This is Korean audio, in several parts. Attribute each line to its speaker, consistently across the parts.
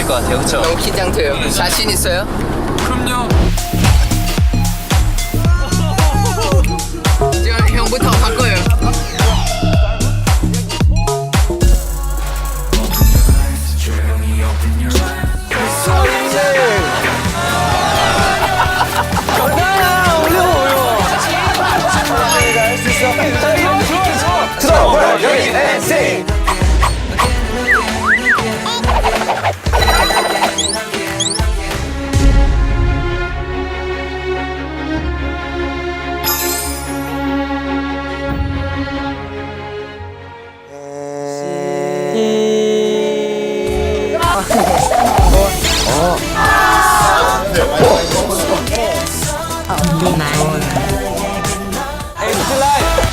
Speaker 1: 것 같아요, 그렇죠?
Speaker 2: 너무 긴장돼요. 네. 자신 있어요?
Speaker 1: 그럼요.
Speaker 2: 저 형부터 바꿔요.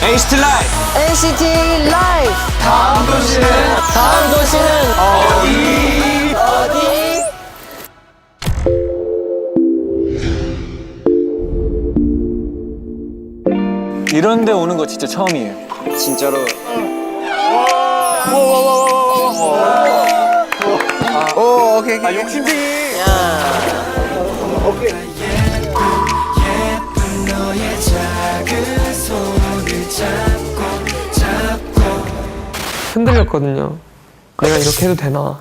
Speaker 1: NCT 라이브.
Speaker 3: NCT 라이브.
Speaker 1: 다음 도시는
Speaker 3: 어디?
Speaker 1: 이런 데 오는 거 진짜 처음이에요.
Speaker 2: 진짜로. 오, 오케이.
Speaker 1: 아, 욕심쟁이.
Speaker 4: 흔들렸거든요. 내가 이렇게 해도 되나?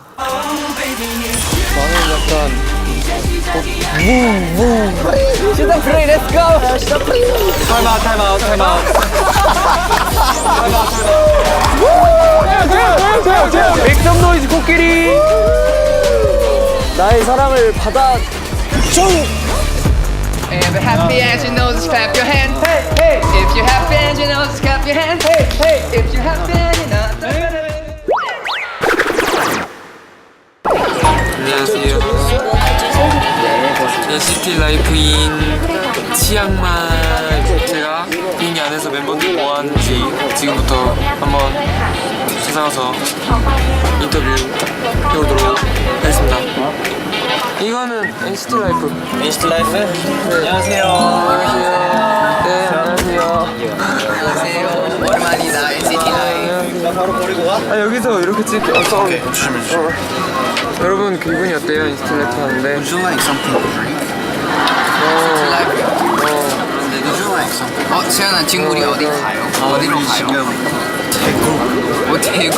Speaker 1: 저는 약간
Speaker 2: 시작 플레이, 렛츠 고! 시작 플레이.
Speaker 1: 타임아웃.
Speaker 4: 맥점 노이즈 코끼리. 나의 사랑을 받아 줘.
Speaker 2: If you're happy and you know, just clap your hands. Hey, hey. If you're happy and you know, just clap your hands. Hey, hey. If you're happy and you know.
Speaker 5: 안녕하세요. NCT 라이프인 치앙마이. 제가 비행기 안에서 멤버들 뭐 하는지 지금부터 한번 찾아가서 인터뷰 해보도록 하겠습니다. 이거는 NCT 라이프.
Speaker 1: NCT 라이프? 네. 안녕하세요.
Speaker 5: 네, 안녕하세요.
Speaker 2: 안녕하세요. 오랜만이다, NCT 라이브.
Speaker 1: 나 바로 버리고 가?
Speaker 5: 아, 여기서 이렇게 찍게.
Speaker 1: 오케이, 조심해.
Speaker 5: 여러분 기분이 어때요? NCT 라이프 하는데?
Speaker 6: Would you like something to drink?
Speaker 2: NCT 라이브요.
Speaker 6: Would you like something?
Speaker 2: 세연아, 지금 우리 어디 가요? 어디로
Speaker 6: 우리
Speaker 2: 가요?
Speaker 6: 지금 태국.
Speaker 2: 태국.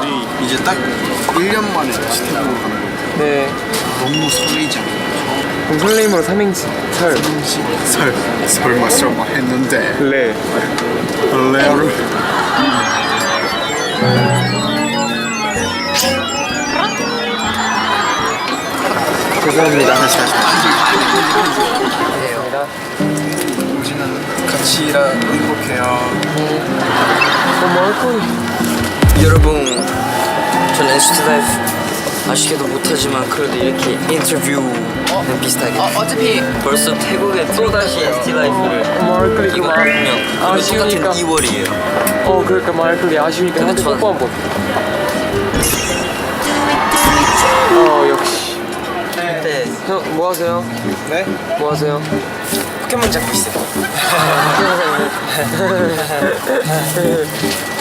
Speaker 6: 우리 이제 딱 1년 만에 다시 태국으로 가는 거예요.
Speaker 5: 네.
Speaker 6: 너무 설레잖아요.
Speaker 5: 그럼 설레임으로 삼행시 설.
Speaker 6: 설마 했는데
Speaker 5: 레.
Speaker 6: 레어를
Speaker 5: 죄송합니다.
Speaker 6: 우리는 같이 일하 행복해요.
Speaker 7: 여러분, 전 NCT 라이프 아쉽게도 못하지만 그래도 이렇게 인터뷰는 비슷하게
Speaker 2: 어차피
Speaker 7: 벌써 태국에 또다시 NCT 라이프를 이거 분명
Speaker 4: 아쉬우니까.
Speaker 7: 똑같은 2월이에요.
Speaker 4: 그러니까 말클이 아쉬우니까
Speaker 7: 근데
Speaker 4: 한테
Speaker 7: 저는-
Speaker 4: 뽀뽀 한번. 역시.
Speaker 7: 네,
Speaker 4: 형, 뭐 하세요?
Speaker 1: 네?
Speaker 4: 뭐 하세요?
Speaker 7: 포켓몬 잡고 있어요.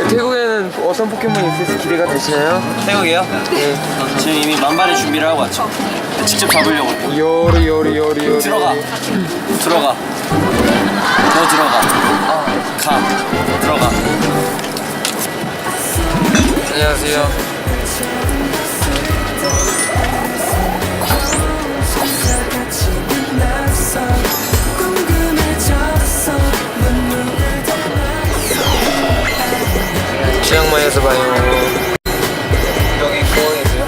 Speaker 4: 태국에는 어떤 포켓몬이 있을지 기대가 되시나요?
Speaker 1: 태국이요? 네. 지금 이미 만반의 준비를 하고 왔죠. 직접 잡으려고.
Speaker 4: 요리.
Speaker 1: 들어가. 너 들어가. 가. 들어가.
Speaker 5: 안녕하세요. 치앙마이에서 봐요.
Speaker 1: 여기 공항이세요?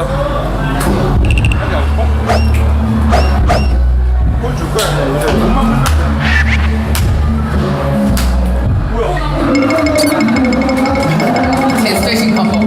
Speaker 5: 가시죠.
Speaker 2: 스트레칭 컴보.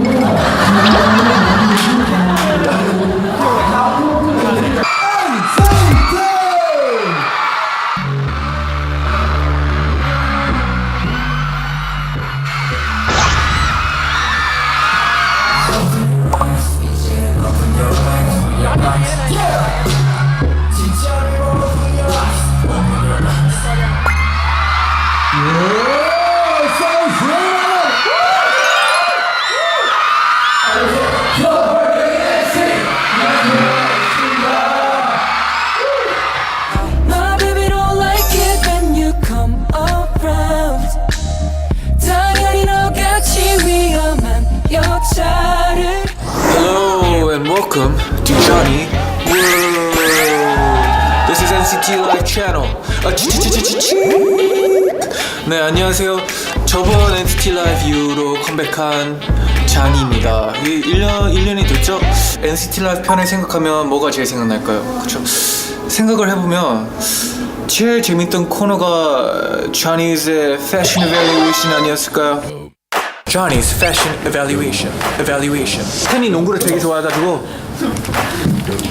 Speaker 8: My baby don't like it when you come around. 당연히 너같이 위험한 여자를.
Speaker 5: Hello and welcome to Johnny World. This is NCT Live Channel. 네, 안녕하세요. 저번 NCT Live 이후로 컴백한 잔이입니다. 1년이 됐죠? NCT Live 편을 생각하면 뭐가 제일 생각날까요? 그쵸? 생각을 해보면 제일 재밌던 코너가 Johnny's Fashion Evaluation 아니었을까요? Johnny's Fashion Evaluation. 팬이 농구를 되게 좋아해가지고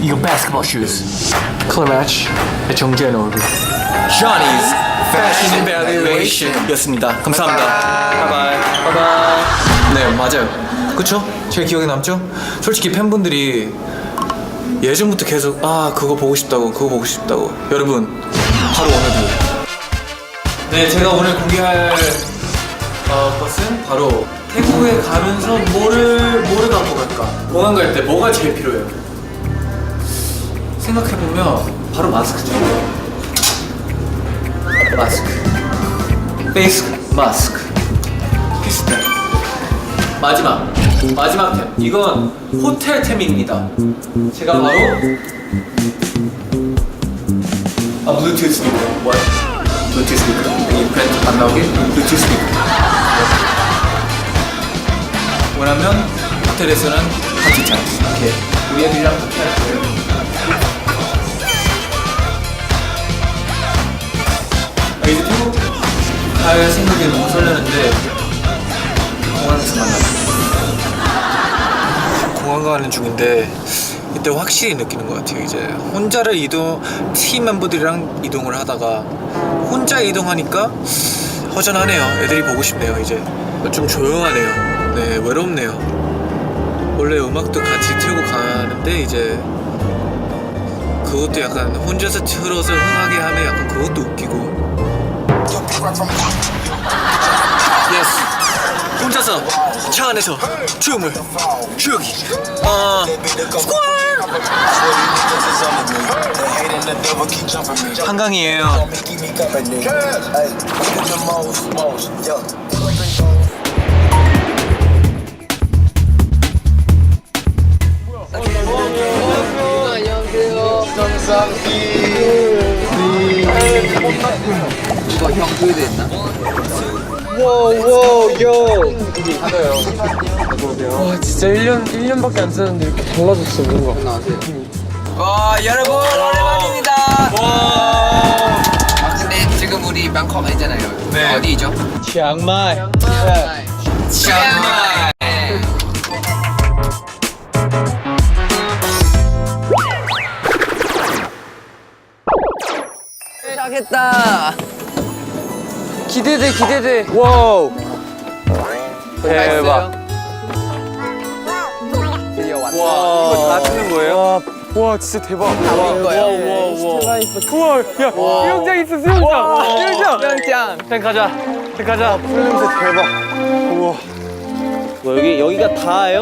Speaker 5: 이거 basketball shoes color match 정재현 얼굴 Johnny's Fashion Evaluation 였습니다. 감사합니다. 바이바이. 네, 맞아요. 그쵸? 제일 기억에 남죠? 솔직히 팬분들이 예전부터 계속 그거 보고 싶다고 여러분 바로 오늘도 네, 제가 오늘 공개할 것은 바로 태국에 가면서 뭐를 갖고 갈까? 공항 갈 때 뭐가 제일 필요해요? 생각해보면 바로 마스크죠. 마스크, 페이스 마스크, 필수템. 마지막 템. 이건 호텔템입니다. 제가 바로 블루투스 스피커. 블루투스 스피커. 이 브랜드 안 나오게 블루투스 스피커. 원하면 호텔에서는 파티 찬스. 이렇게 우리 애들이랑 파티 할 거예요. 이제 태국 갈 생각에 너무 설레는데 공항에서 만났어요. 공항 가는 중인데 이때 확실히 느끼는 것 같아요. 이제 혼자를 팀 멤버들이랑 이동을 하다가 혼자 이동하니까 허전하네요. 애들이 보고 싶네요. 이제 좀 조용하네요. 네, 외롭네요. 원래 음악도 같이 틀고 가는데 이제 그것도 약간 혼자서 틀어서 흥하게 하면 약간 그것도 웃기고. 예스. 혼자서 차 안에서 춤을 추기. 한강이에요.
Speaker 2: 이거 형 그거 됐나?
Speaker 4: 와 진짜 1년밖에 안 쓰는데 이렇게 달라졌어 뭔가.
Speaker 2: 와 여러분 오랜만입니다. 근데 지금 우리 방콕 있잖아요.
Speaker 5: 네.
Speaker 2: 어디죠?
Speaker 4: 치앙마이.
Speaker 2: 치앙마이. 시작했다.
Speaker 4: 기대돼. 와우. 대박.
Speaker 2: 드디어 왔다.
Speaker 4: 와 이거 다 쓰는 거예요? 와 진짜 대박. 우와 야 수영장 있어 수영장. 땡 가자. 풀 냄새 대박. 우와.
Speaker 1: 뭐 여기가 다예요?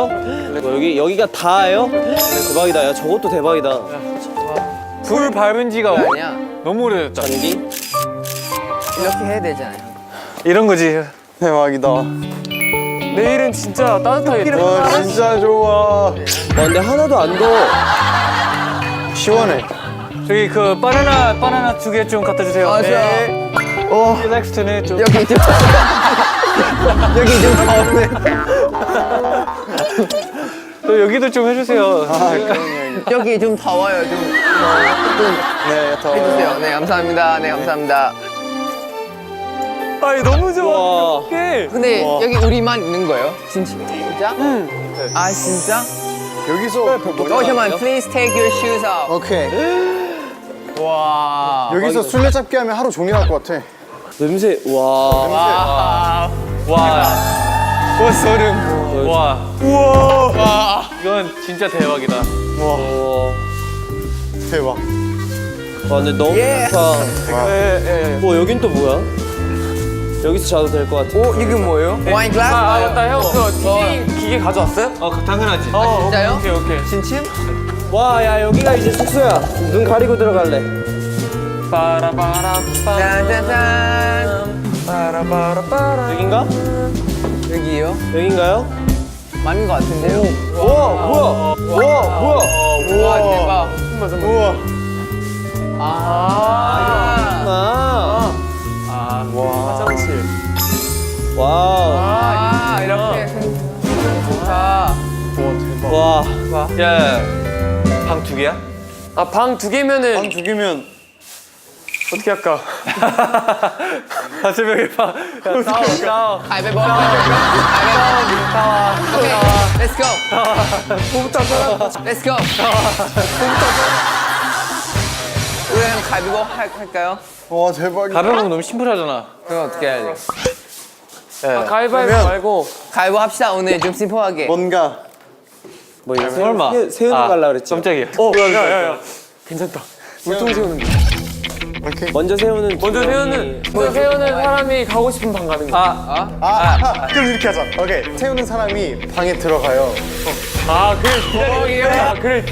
Speaker 1: 여기가 다예요? 대박이다. 야 저것도 대박이다.
Speaker 4: 불 밟은 지가
Speaker 2: 아니야.
Speaker 4: 너무 오래됐다.
Speaker 1: 전기?
Speaker 2: 이렇게 해야 되잖아요.
Speaker 4: 이런 거지. 대박이다. 내일은 진짜 따뜻하겠다. 와 진짜 좋아.
Speaker 1: 근데 하나도 안 더워.
Speaker 4: 시원해. 저기 그 바나나 2개 좀 갖다 주세요. 네. 릴렉스트는 좀.
Speaker 2: 여기 좀 여기 좀 더우네.
Speaker 4: 또 여기도 좀 해주세요.
Speaker 2: 여기 좀 더워요.
Speaker 6: 네, 더.
Speaker 2: 해주세요. 네, 감사합니다. 네, 감사합니다.
Speaker 4: 아이 너무 좋아.
Speaker 1: 와.
Speaker 4: 어떡해.
Speaker 2: 근데 여기 우리만 있는 거예요? 진짜? 아, 진짜?
Speaker 6: 여기서
Speaker 2: Oh, come on, please take your shoes off.
Speaker 6: 오케이.
Speaker 2: 와.
Speaker 6: 여기서 술래잡기 하면 하루 종일 할 것 같아.
Speaker 1: 냄새. 와.
Speaker 4: 와. 와 소름. 와. 우와. 이건 진짜 대박이다.
Speaker 1: 와.
Speaker 6: 대박.
Speaker 1: 와 근데 너무 좋다.
Speaker 4: 예.
Speaker 1: 여긴 또 뭐야? 여기서 자도 될 것 같아.
Speaker 2: 오, 이게 뭐예요? 와인 글라스?
Speaker 4: 아 맞다 형 그 디제잉 기계 가져왔어요? 당연하지.
Speaker 2: 진짜요?
Speaker 4: 오케이.
Speaker 2: 진심?
Speaker 1: 와, 야 여기가 이제 숙소야. 눈 가리고 들어갈래.
Speaker 4: 빠라바람
Speaker 2: 짠짠짠.
Speaker 1: 여긴가?
Speaker 2: 여기요?
Speaker 1: 여긴가요?
Speaker 2: 맞는 것 같은데요?
Speaker 1: 와, 뭐야? 와, 뭐야?
Speaker 2: 와, 대박.
Speaker 6: 우와.
Speaker 2: 아.
Speaker 4: 화장실.
Speaker 1: 와우.
Speaker 2: 아, 이렇게. 좋다.
Speaker 1: 와.
Speaker 4: 야, 방 2개야? 아, 방 2개면은
Speaker 6: 방 2개면
Speaker 4: 어떻게 할까? 다섯 명의 방. 야, 싸워.
Speaker 2: 가위바위보. 오케이, let's go. Let's go. 우리 그럼 가위바위보 할까요?
Speaker 6: 와 대박이다.
Speaker 4: 가벼운 건 너무 심플하잖아.
Speaker 2: 그럼 어떻게 해야 돼?
Speaker 4: 가위바위보
Speaker 6: 그러면-
Speaker 4: 말고.
Speaker 2: 가위바위보 합시다, 오늘 좀 심플하게.
Speaker 6: 뭔가
Speaker 1: 뭐 이거
Speaker 4: 설마.
Speaker 1: 세우는 갈라 그랬지.
Speaker 4: 깜짝이야. 야. 괜찮다. 물통 세우는 거.
Speaker 6: 이렇게.
Speaker 1: 먼저 세우는.
Speaker 4: 먼저 세우는 사람이 가고 싶은 방 가는 거.
Speaker 6: 그럼 이렇게 하자. 오케이. 세우는 사람이 방에 들어가요.
Speaker 4: 그래.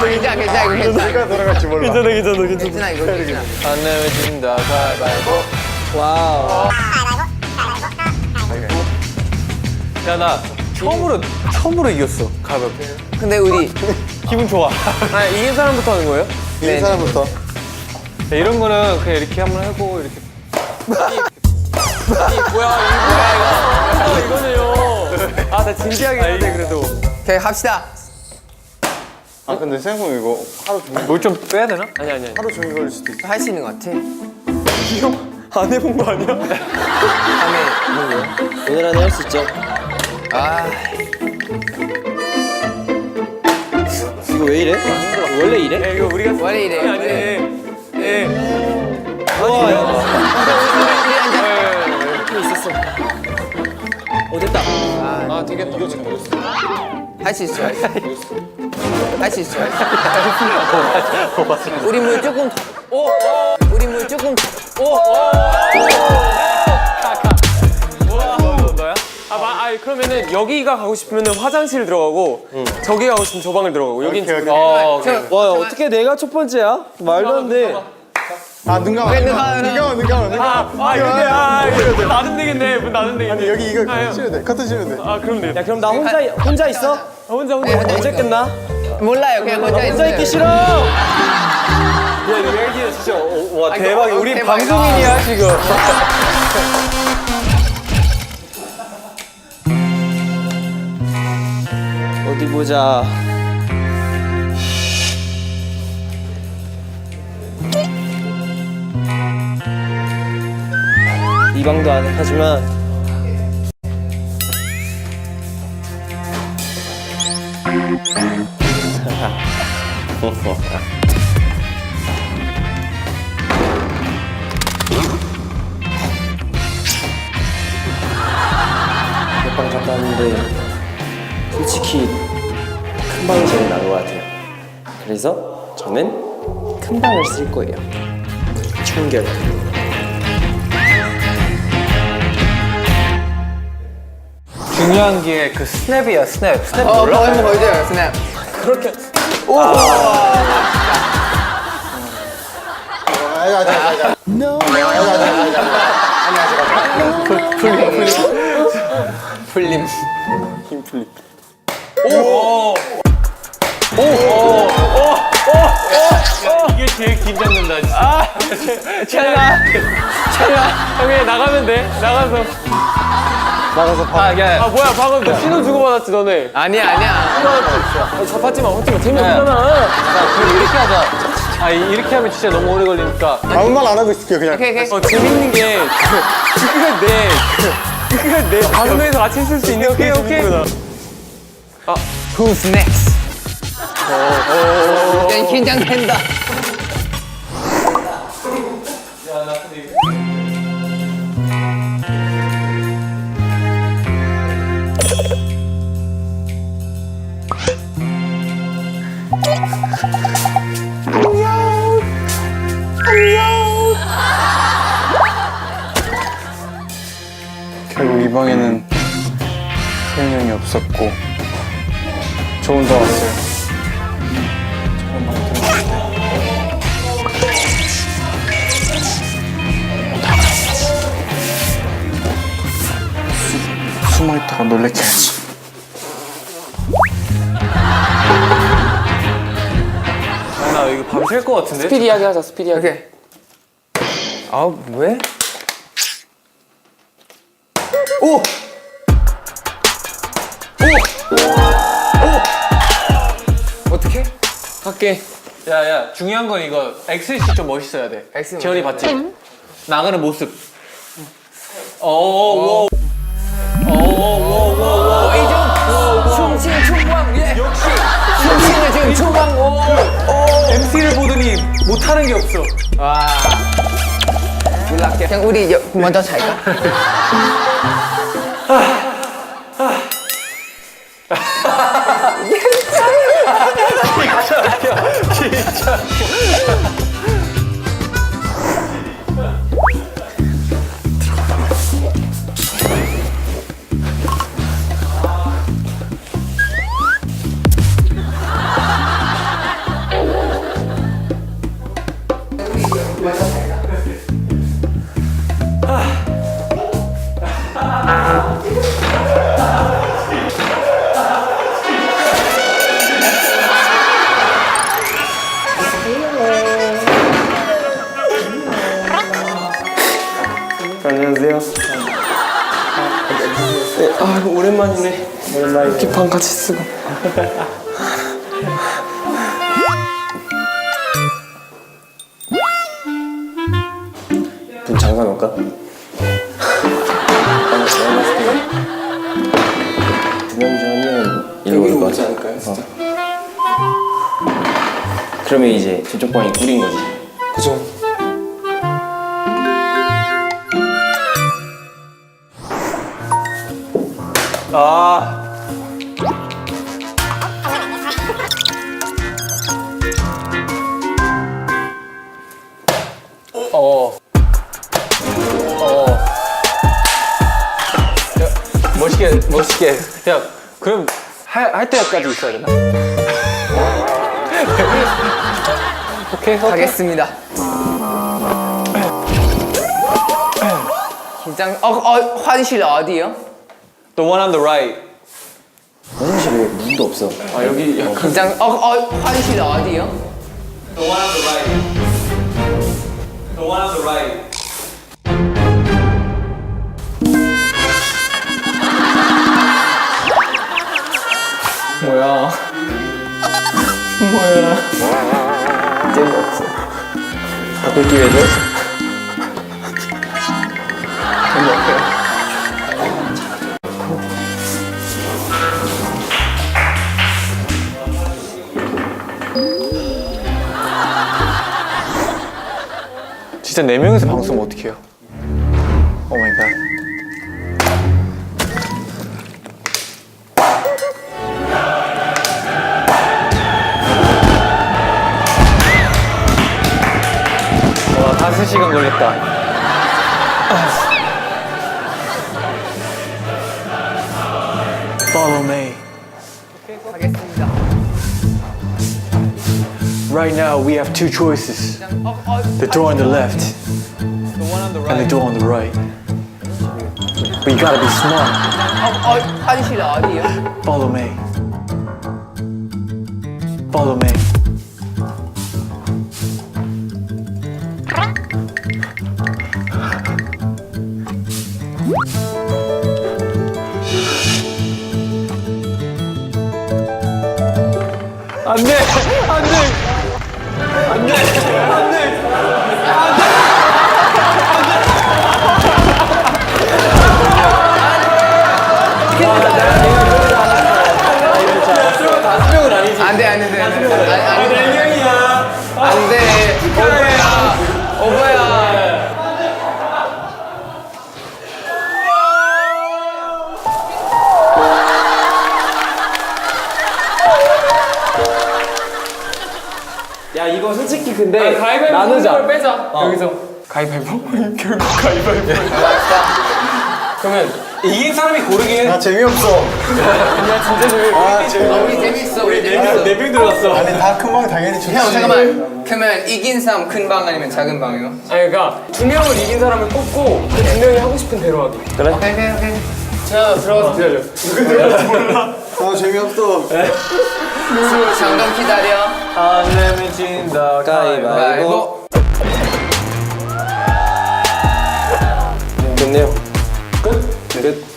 Speaker 2: 괜찮아, 이거 괜찮아.
Speaker 6: 누가 들어갈지 몰라.
Speaker 2: 괜찮아, 이거 괜찮아.
Speaker 4: 안 내면 가위바위보.
Speaker 1: 와우.
Speaker 4: 야, 나 처음으로 이겼어. 가볍게.
Speaker 2: 근데 우리
Speaker 4: 기분 좋아. 아, 이긴 사람부터 하는 거예요?
Speaker 6: 이 사람부터.
Speaker 4: 야, 이런 거는 그냥 이렇게 한번 하고 이렇게. 이거는요. 아, 나 진지하게 해야 돼 그래도.
Speaker 2: 오케이, 합시다.
Speaker 6: 아 근데 생각해보면 이거 하루 종일
Speaker 4: 뭘 좀 빼야 되나? 아니.
Speaker 6: 하루 종일 걸릴 수도 있어.
Speaker 2: 할 수 있는 것 같아.
Speaker 4: 안 해본 거 아니야?
Speaker 2: 다음에
Speaker 1: 오늘 안에 할 수 있죠.
Speaker 2: 아,
Speaker 1: 이거 왜 이래? 원래 이래?
Speaker 4: 야, 이거 우리가
Speaker 2: 원래 이래.
Speaker 4: 아니. 예.
Speaker 1: 와, 야.
Speaker 2: 우리 앉아.
Speaker 1: 됐다.
Speaker 4: 아, 되겠다. 이거 지금
Speaker 2: 할 수 있어. 할 수 있어. 우리 물 조금 더. 우리 물 조금 더.
Speaker 4: 너야? 그러면은 여기가 가고 싶으면은 화장실 들어가고 저기 가고 싶으면 저 방을 들어가고 여긴
Speaker 6: 오케이,
Speaker 4: 저기.
Speaker 6: 오케이.
Speaker 4: 오케이.
Speaker 1: 와, 어떻게 내가 첫 번째야? 말도 안 돼.
Speaker 6: 눈 감아.
Speaker 4: 이거 나는 되겠네. 나는 되겠네.
Speaker 6: 여기 이거 치면 돼. 커트 치면 돼.
Speaker 4: 그럼 돼.
Speaker 1: 야, 그럼 나 혼자 있어?
Speaker 4: 혼자.
Speaker 1: 언제 끝나?
Speaker 2: 몰라요. 그냥 혼자
Speaker 1: 혼자 있기 싫어.
Speaker 4: 야, 이거 얘기 진짜 와 대박이야. 우리
Speaker 2: 대박이다.
Speaker 4: 방송인이야 지금.
Speaker 1: 어디 보자. 이 방도 안 해. 하지만 몇 방 갔다 왔는데 솔직히 큰 방이 제일 나은 것 같아요. 그래서 저는 큰 방을 쓸 거예요. 충격.
Speaker 4: 중요한 게 그 스냅이야 스냅. 스냅
Speaker 2: 뭐 한번 보여줘요, 스냅.
Speaker 4: 그렇게.
Speaker 2: 풀림.
Speaker 4: 이게 제일 긴장된다. 진짜. 찰나. 형이 나가면 돼. 나가서. 야, 뭐야 방금 너 신호 주고받았지 너네.
Speaker 2: 아니야.
Speaker 4: 잡았지만 어쩌면 재미없잖아. 그럼 이렇게 하자. 이렇게 하면 진짜 너무 오래 걸리니까.
Speaker 6: 아무 말 안 하고 있을게요 그냥.
Speaker 2: 오케이.
Speaker 4: 재밌는 게 그가 내 방송에서 같이 쓸 수 있는 게 재밌구나.
Speaker 2: Who's next? 긴장된다.
Speaker 6: 결국 이 방에는 세윤이 형이 없었고 저 혼자 왔어요. 숨어있다가 놀래켜야지.
Speaker 4: 나 이거 밤샐 것 같은데?
Speaker 1: 스피디하게 하자, 스피디하게.
Speaker 2: 오케이. 아 왜? 어떻게?
Speaker 4: 할게. 야, 중요한 건 이거 엑스시 좀 멋있어야 돼.
Speaker 2: 엑스
Speaker 4: 재현이
Speaker 2: 멋있어야
Speaker 4: 봤지? 나가는 모습. 오.
Speaker 2: 춤추는 춤광 예. 역시 춤추는 지금 춤광 오.
Speaker 4: MC를 보더니 못하는 게 없어.
Speaker 2: 연락해. 그냥 우리 먼저 잘까?
Speaker 1: 안녕하세요. 네, 오랜만이네. 이렇게 방 같이 쓰고. 문 잠가 놓을까? 두명 전은 여기 오지 않을까요, 진짜? 그러면 이제 저쪽 방이 꿀인 거지. 그죠?
Speaker 4: 멋있게. 야, 그럼 할 때까지 있어야 되나? 오케이.
Speaker 2: 가겠습니다. 긴장. 화장실 어디요?
Speaker 4: The one on the right.
Speaker 1: 화장실에 문도 없어.
Speaker 4: 여기 약간.
Speaker 2: 긴장. 화장실 어디요?
Speaker 4: The one on the right. The one on the right.
Speaker 1: 뭐야? 이제는 없어. 바꿀 기회죠?
Speaker 4: 진짜 4명이서 방송 어떻게 해요? 오 마이 갓. 와, 5시간 걸렸다. Follow me.
Speaker 2: 가겠습니다.
Speaker 4: Right now we have two choices. The door on the left and the door on the right. But you gotta be smart.
Speaker 2: 화장실 어디요?
Speaker 4: Follow me. Follow me.
Speaker 1: 야 이거 솔직히 근데 나누자.
Speaker 6: 빼자. 여기서 가위바위보. 결국 가위바위보. 그러면 이긴 사람이 고르게 해.
Speaker 4: 아 재미없어.
Speaker 6: 야 진짜 재미없어.
Speaker 2: 우리 재밌어. 우리 재밌어.
Speaker 6: 네명 들어갔어.
Speaker 4: 아니 다 큰 방 당연히 좋지.
Speaker 2: 형 잠깐만. 그러면 이긴 사람 큰 방 아니면 작은 방이요?
Speaker 6: 아니 그러니까 두 명을 이긴 사람을 뽑고 그 두 명이 하고 싶은 대로 하기.
Speaker 1: 그래?
Speaker 2: 오케이.
Speaker 6: 자 들어가서 기다려. 누구 들어갈지 몰라.
Speaker 4: 아 재미없어.
Speaker 2: 잠깐 기다려.
Speaker 5: 안 내면 진다
Speaker 1: 가위바위보. 좋네요. 끝?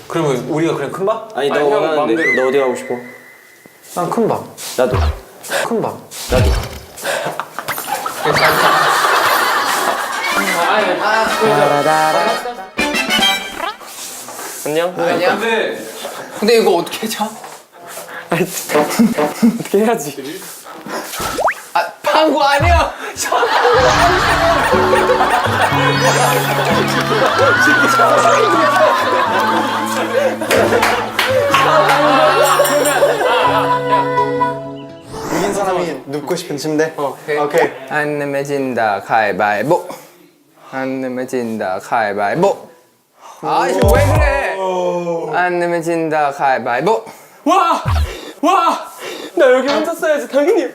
Speaker 5: 그러면 우리가 그냥 큰 방?
Speaker 1: 아니 너
Speaker 6: 아니, 형
Speaker 1: 원하는데
Speaker 6: 맘대로.
Speaker 1: 너 어디 가고 싶어?
Speaker 5: 난 큰 방.
Speaker 1: 나도.
Speaker 5: 큰 방.
Speaker 1: 나도. 안녕.
Speaker 2: 아니야? 근데 이거 어떻게 자?
Speaker 6: 어떻게 해야지?
Speaker 2: 아 방구 아니야.
Speaker 4: 이긴 사람이 눕고 싶은 침대. 오케이.
Speaker 2: 안 내면 진다 가위바위보. 안 내면 진다 가위바위보. 아 이거 왜 그래? 안 내면 진다 가위바위보.
Speaker 6: 와! 와! 나 여기 혼자 써야지 당연히.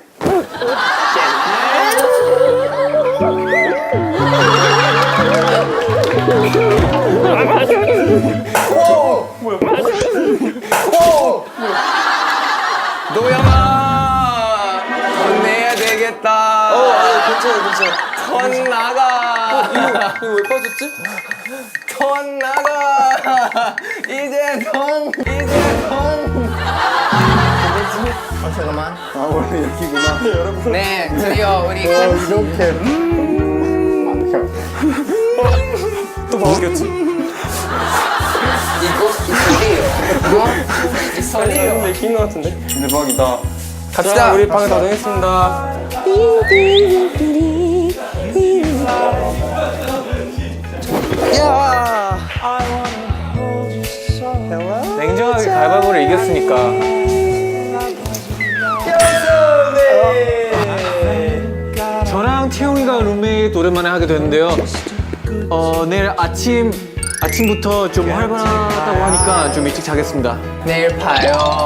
Speaker 2: 노영아 돈 내야 되겠다.
Speaker 1: 괜찮아.
Speaker 2: 돈 나가.
Speaker 1: 이거 왜 빠졌지?
Speaker 2: 돈 나가. 이제 돈. 잠깐만.
Speaker 4: 아 원래 여기구나.
Speaker 2: 네, 드디어 우리
Speaker 4: 이렇게.
Speaker 6: 또 바뀌었지?
Speaker 2: 이 소리요.
Speaker 6: 내낀 것 같은데?
Speaker 4: 대박이다.
Speaker 2: 갑시다.
Speaker 6: 우리 방에 다 정했습니다. 냉정하게 가위바위보를 이겼으니까. 저랑 태용이가 룸메이트 오랜만에 하게 됐는데요. 내일 아침부터 좀 활발하다고 하니까 좀 일찍 자겠습니다.
Speaker 2: 내일 봐요.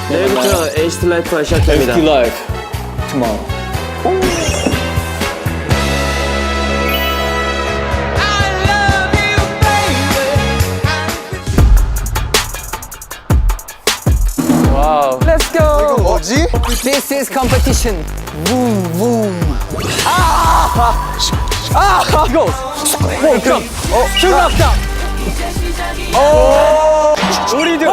Speaker 1: 내일부터 에이스트 라이프가 시작됩니다.
Speaker 6: Live tomorrow. 와우. Let's go.
Speaker 4: 뭐지?
Speaker 2: This is competition.
Speaker 6: 우리들.